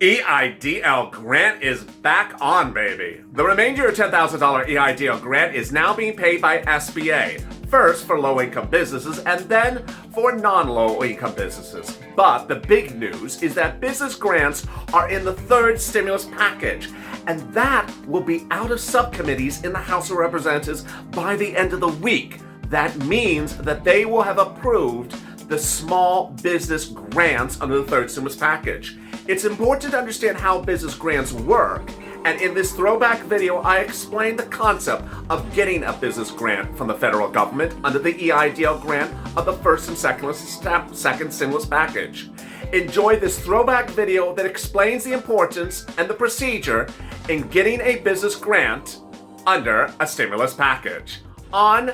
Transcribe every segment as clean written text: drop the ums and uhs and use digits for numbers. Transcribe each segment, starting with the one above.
Eidl grant is back on, baby. The remainder of $10,000 Eidl grant is now being paid by SBA. First for low-income businesses and then for non-low-income businesses. But the big news is that business grants are in the third stimulus package, and that will be out of subcommittees in the House of Representatives by the end of the week. That means that they will have approved the small business grants under the third stimulus package. It's important to understand how business grants work, and in this throwback video, I explained the concept of getting a business grant from the federal government under the Eidl grant of the first and second stimulus package. Enjoy this throwback video that explains the importance and the procedure in getting a business grant under a stimulus package on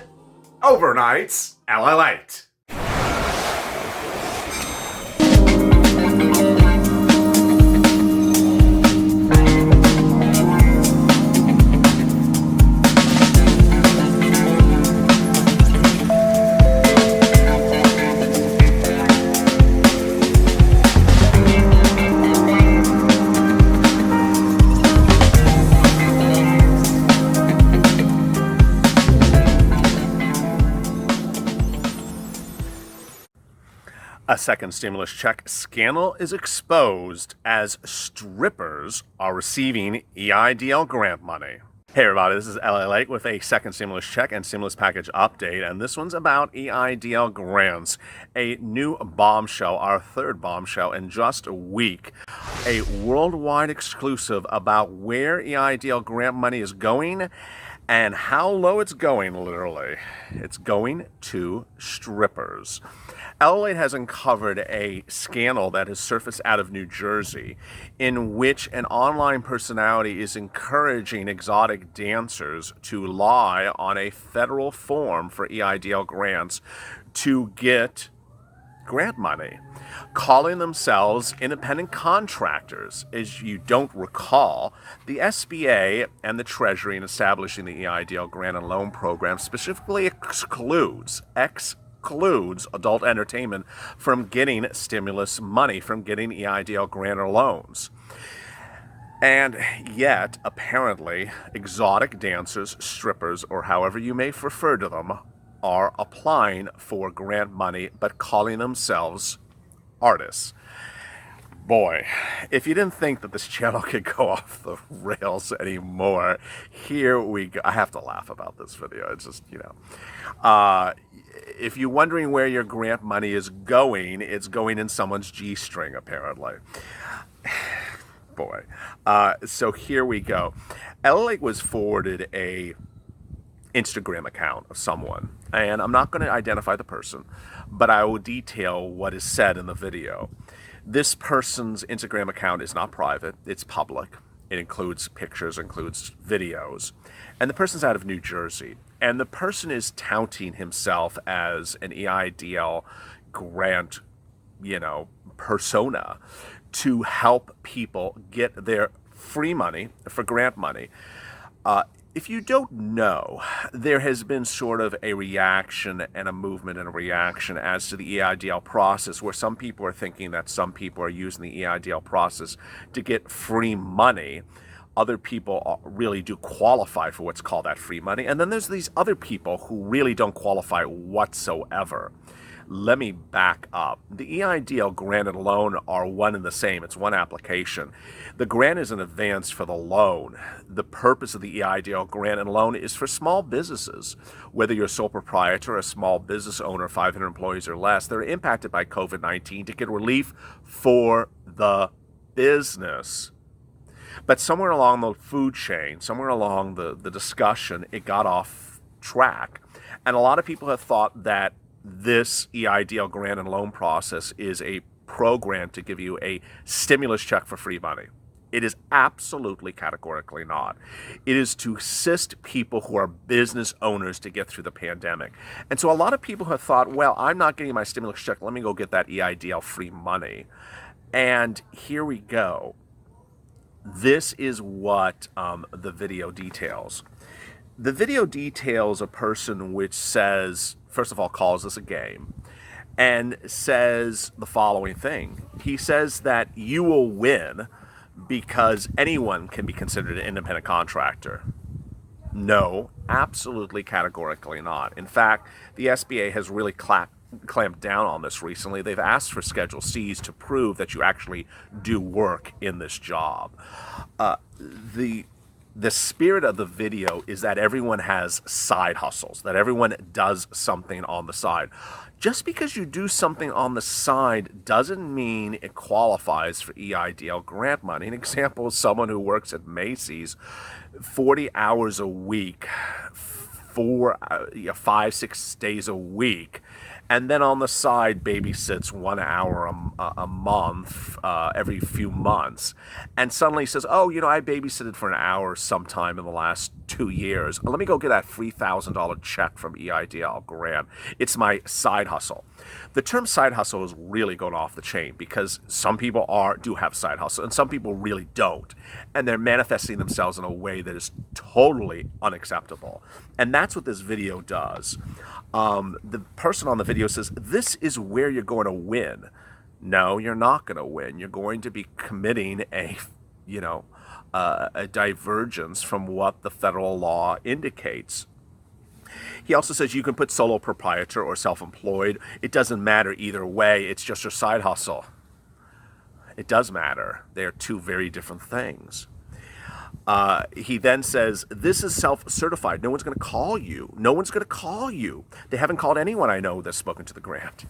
Overnight's LALATE. A second stimulus check scandal is exposed as strippers are receiving Eidl grant money. Hey everybody, this is LALATE with a second stimulus check and stimulus package update, and this one's about Eidl grants. A new bombshell, our third bombshell in just a week. A worldwide exclusive about where Eidl grant money is going and how low it's going, literally. It's going to strippers. LALATE has uncovered a scandal that has surfaced out of New Jersey in which an online personality is encouraging exotic dancers to lie on a federal form for Eidl grants to get grant money, calling themselves independent contractors. As you don't recall, the SBA and the Treasury in establishing the Eidl grant and loan program specifically excludes adult entertainment from getting stimulus money, from getting Eidl grant or loans. And yet, apparently, exotic dancers, strippers, or however you may refer to them, are applying for grant money but calling themselves artists. Boy, if you didn't think that this channel could go off the rails anymore, here we go. I have to laugh about this video. It's just, if you're wondering where your grant money is going, it's going in someone's G-string, apparently. Boy. So here we go. LALATE was forwarded a Instagram account of someone, and I'm not going to identify the person, but I will detail what is said in the video. This person's Instagram account is not private, it's public. It includes pictures, includes videos. And the person's out of New Jersey. And the person is touting himself as an Eidl grant, persona to help people get their free money for grant money. If you don't know, there has been sort of a reaction and a movement and a reaction as to the Eidl process, where some people are thinking that some people are using the Eidl process to get free money. Other people really do qualify for what's called that free money. And then there's these other people who really don't qualify whatsoever. Let me back up. The Eidl grant and loan are one and the same. It's one application. The grant is an advance for the loan. The purpose of the Eidl grant and loan is for small businesses. Whether you're a sole proprietor or a small business owner, 500 employees or less, they're impacted by COVID-19 to get relief for the business. But somewhere along the food chain, somewhere along the discussion, it got off track. And a lot of people have thought that this Eidl grant and loan process is a program to give you a stimulus check for free money. It is absolutely categorically not. It is to assist people who are business owners to get through the pandemic. And so a lot of people have thought, well, I'm not getting my stimulus check. Let me go get that Eidl free money. And here we go. This is what the video details. The video details a person which says, first of all, calls this a game, and says the following thing. He says that you will win because anyone can be considered an independent contractor. No, absolutely categorically not. In fact, the SBA has really clamped down on this recently. They've asked for Schedule Cs to prove that you actually do work in this job. The spirit of the video is that everyone has side hustles, that everyone does something on the side. Just because you do something on the side doesn't mean it qualifies for EIDL grant money. An example is someone who works at Macy's 40 hours a week, 5-6 days a week, and then on the side babysits 1 hour a month every few months, and suddenly says, oh, I babysitted for an hour sometime in the last 2 years. Let me go get that $3,000 check from EIDL grant. It's my side hustle. The term side hustle is really going off the chain because some people do have side hustle and some people really don't. And they're manifesting themselves in a way that is totally unacceptable. And that's what this video does. The person on the video says, this is where you're going to win. No, you're not going to win. You're going to be committing a divergence from what the federal law indicates. He also says you can put solo proprietor or self-employed. It doesn't matter either way. It's just your side hustle. It does matter. They are two very different things. He then says, this is self-certified. No one's going to call you. No one's going to call you. They haven't called anyone I know that's spoken to the grant.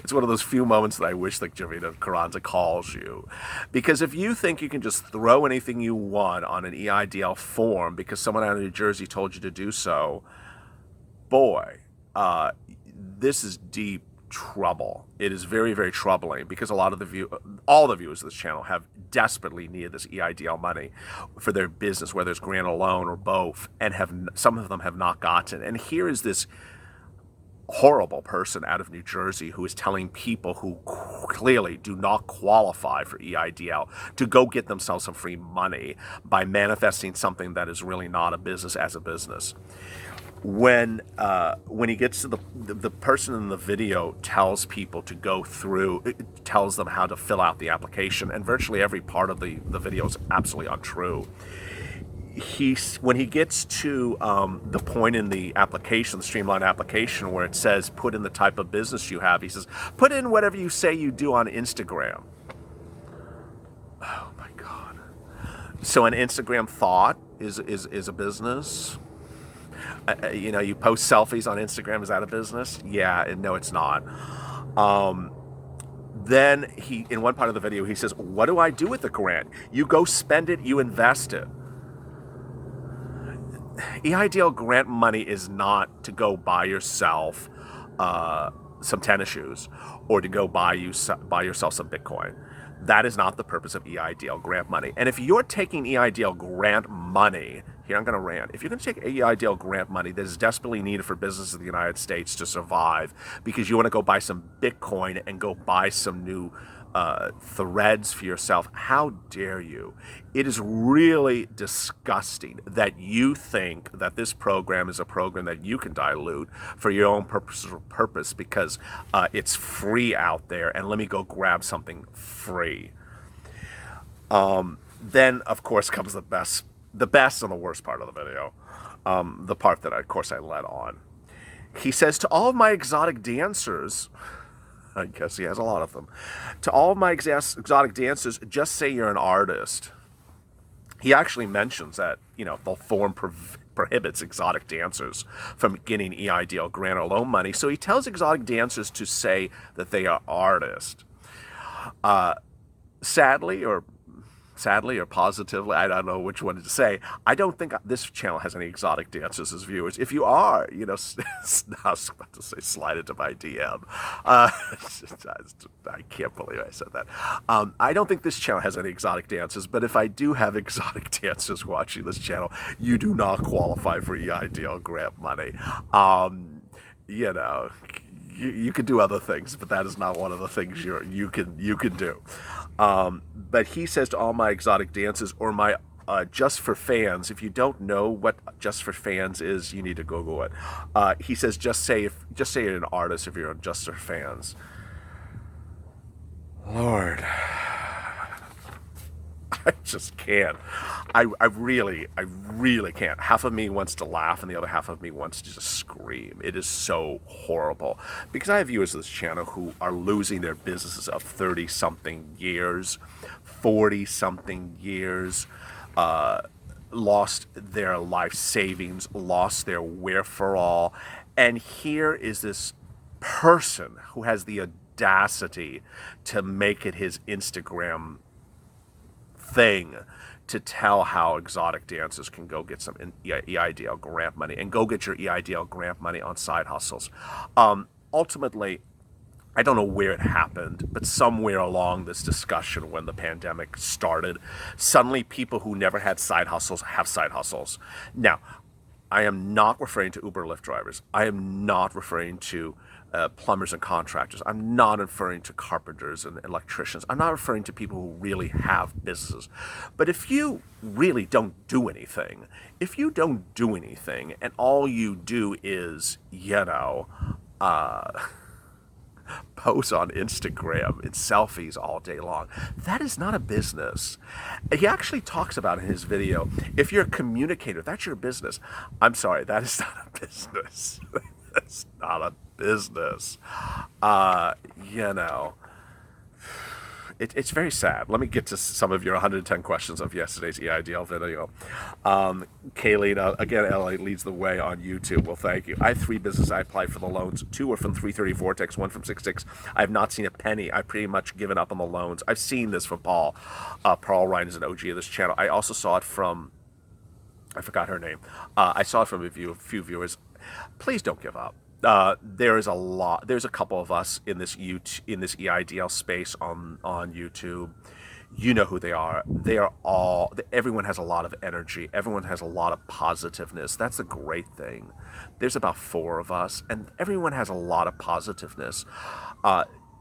It's one of those few moments that I wish that Javita Carranza calls you. Because if you think you can just throw anything you want on an EIDL form because someone out of New Jersey told you to do so, boy, this is deep trouble. It is very, very troubling because all the viewers of this channel have desperately needed this EIDL money for their business, whether it's grant or loan or both, and some of them have not gotten. And here is this horrible person out of New Jersey who is telling people who clearly do not qualify for EIDL to go get themselves some free money by manifesting something that is really not a business as a business. When he gets to the person in the video tells people to go through, it tells them how to fill out the application, and virtually every part of the video is absolutely untrue. When he gets to the point in the application, the streamlined application, where it says put in the type of business you have, he says, put in whatever you say you do on Instagram. Oh my God. So an Instagram thought is a business? You post selfies on Instagram, is that a business? Yeah, and no, it's not. Then in one part of the video, he says, what do I do with the grant? You go spend it, you invest it. EIDL grant money is not to go buy yourself some tennis shoes or to go buy yourself some Bitcoin. That is not the purpose of EIDL grant money. And if you're taking EIDL grant money, here I'm going to rant. If you're going to take EIDL grant money that is desperately needed for businesses in the United States to survive because you want to go buy some Bitcoin and go buy some new threads for yourself, how dare you? It is really disgusting that you think that this program is a program that you can dilute for your own purpose because it's free out there, and let me go grab something free. Then, of course, comes the best and the worst part of the video, the part that, of course, I led on. He says, to all of my exotic dancers, I guess he has a lot of them. To all of my exotic dancers, just say you're an artist. He actually mentions that, the form prohibits exotic dancers from getting EIDL grant or loan money. So he tells exotic dancers to say that they are artists. Sadly or positively, I don't know which one to say, I don't think this channel has any exotic dancers as viewers. If you are, I was about to say slide into my DM. I can't believe I said that. I don't think this channel has any exotic dancers, but if I do have exotic dancers watching this channel, you do not qualify for EIDL grant money. You can do other things, but that is not one of the things you can do. But he says to all my exotic dancers or my Just for Fans. If you don't know what Just for Fans is, you need to Google it. He says just say you're an artist if you're on Just for Fans. Lord. I just can't. I really can't. Half of me wants to laugh and the other half of me wants to just scream. It is so horrible. Because I have viewers of this channel who are losing their businesses of 30-something years, 40-something years, lost their life savings, lost their wherefore-all. And here is this person who has the audacity to make it his Instagram thing to tell how exotic dancers can go get some EIDL grant money and go get your EIDL grant money on side hustles. Ultimately, I don't know where it happened, but somewhere along this discussion when the pandemic started, suddenly people who never had side hustles have side hustles. Now, I am not referring to Uber Lyft drivers. I am not referring to plumbers and contractors. I'm not referring to carpenters and electricians. I'm not referring to people who really have businesses. But if you really don't do anything, and all you do is, post on Instagram in selfies all day long, that is not a business. He actually talks about in his video, if you're a communicator, that's your business. I'm sorry, that is not a business. That's not a business. It's very sad. Let me get to some of your 110 questions of yesterday's EIDL video. Kayleen, again, LA leads the way on YouTube. Well, thank you. I have 3 businesses. I applied for the loans. 2 are from 330 Vortex, 1 from 66. I have not seen a penny. I've pretty much given up on the loans. I've seen this from Paul. Paul Ryan is an OG of this channel. I also saw it from, I forgot her name. I saw it from a few viewers. Please don't give up. There's a couple of us in this EIDL space on YouTube. You know who they are. Everyone has a lot of energy. Everyone has a lot of positiveness. That's the great thing. There's about 4 of us, and everyone has a lot of positiveness.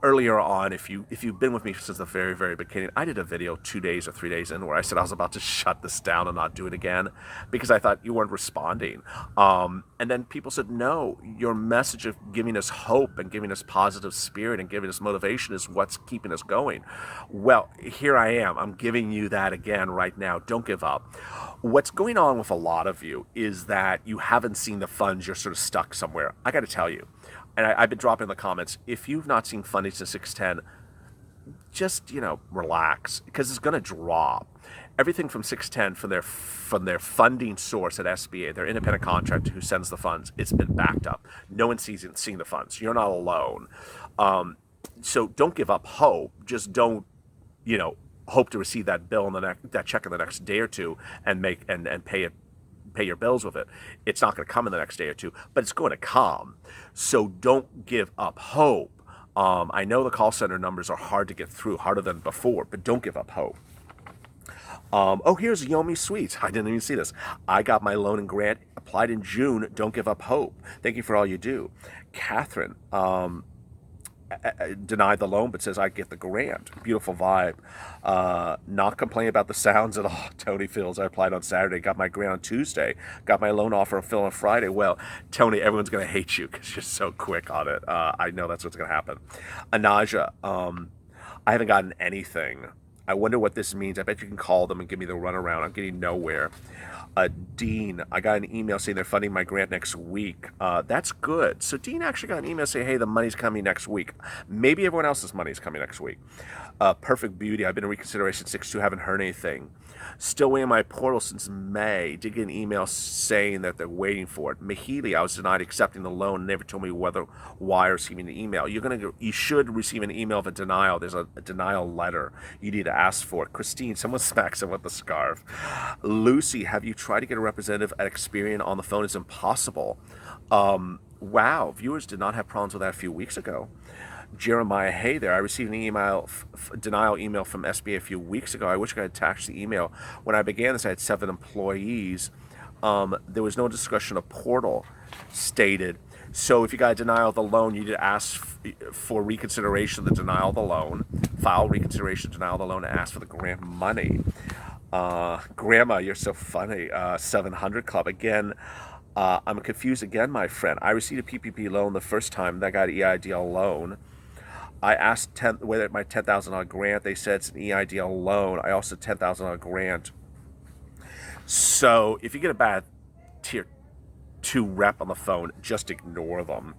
Earlier on, if you've been with me since the very, very beginning, I did a video 2 days or 3 days in where I said I was about to shut this down and not do it again because I thought you weren't responding. And then people said, no, your message of giving us hope and giving us positive spirit and giving us motivation is what's keeping us going. Well, here I am. I'm giving you that again right now. Don't give up. What's going on with a lot of you is that you haven't seen the funds. You're sort of stuck somewhere. I got to tell you. And I've been dropping in the comments, if you've not seen funding to 610, just, relax, because it's going to drop. Everything from 610, from their funding source at SBA, their independent contractor who sends the funds, it's been backed up. No one's seeing the funds. You're not alone. So don't give up hope. Just don't, hope to receive that bill that check in the next day or two and pay your bills with it. It's not going to come in the next day or two, but it's going to come. So don't give up hope. I know the call center numbers are hard to get through, harder than before, but don't give up hope. Here's Yomi Sweets. I didn't even see this. I got my loan and grant, applied in June. Don't give up hope. Thank you for all you do. Catherine, denied the loan but says I get the grant. Beautiful vibe. Not complaining about the sounds at all. Tony Fields, I applied on Saturday, got my grant on Tuesday, got my loan offer fill on Friday. Well, Tony, everyone's going to hate you because you're so quick on it. I know that's what's going to happen. Anaja, I haven't gotten anything. I wonder what this means. I bet you can call them and give me the runaround. I'm getting nowhere. Dean, I got an email saying they're funding my grant next week. That's good. So Dean actually got an email saying, hey, the money's coming next week. Maybe everyone else's money's coming next week. Perfect Beauty, I've been in reconsideration 6-2, haven't heard anything. Still waiting my portal since May. Did get an email saying that they're waiting for it. Mahili, I was denied accepting the loan. Never told me why or receiving the email. You should receive an email of a denial. There's a denial letter. You need to ask for it. Christine, someone smacks him with the scarf. Lucy, have you tried to get a representative at Experian on the phone? It's impossible. Wow, viewers did not have problems with that a few weeks ago. Jeremiah, hey there, I received an denial email from SBA a few weeks ago. I wish I had attached the email. When I began this, I had 7 employees. There was no discussion of portal stated. So if you got a denial of the loan, you need to ask for reconsideration of the denial of the loan, file reconsideration, denial of the loan, and ask for the grant money. Grandma, you're so funny. 700 Club, again, I'm confused again, my friend. I received a PPP loan the first time that got EIDL loan. I asked whether my $10,000 grant. They said it's an EIDL loan. I also $10,000 grant. So if you get a bad tier 2 rep on the phone, just ignore them.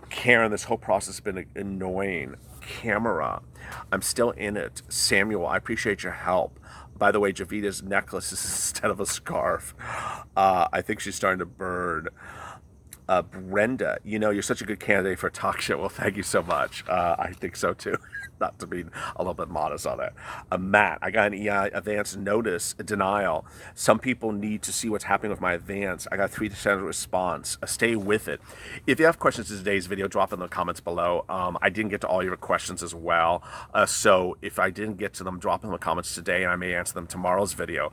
Karen, this whole process has been annoying. Camera, I'm still in it. Samuel, I appreciate your help. By the way, Javita's necklace is instead of a scarf. I think she's starting to burn. Brenda, you know, you're such a good candidate for a talk show. Well, thank you so much. I think so too. Not to be a little bit modest on it. Matt, I got an EI advance notice denial. Some people need to see what's happening with my advance. I got 3% response. Stay with it. If you have questions in today's video, drop in the comments below. I didn't get to all your questions as well. So if I didn't get to them, drop in the comments today and I may answer them tomorrow's video.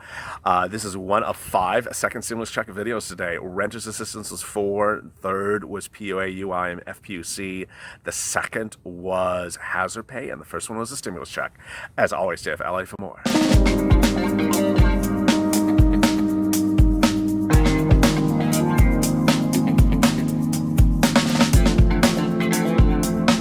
This is one of 5 second stimulus check videos today. Renter's assistance was 4. Third was PUA, UI, and FPUC. The second was hazard pay, and the first one was a stimulus check. As always, stay with LA for more.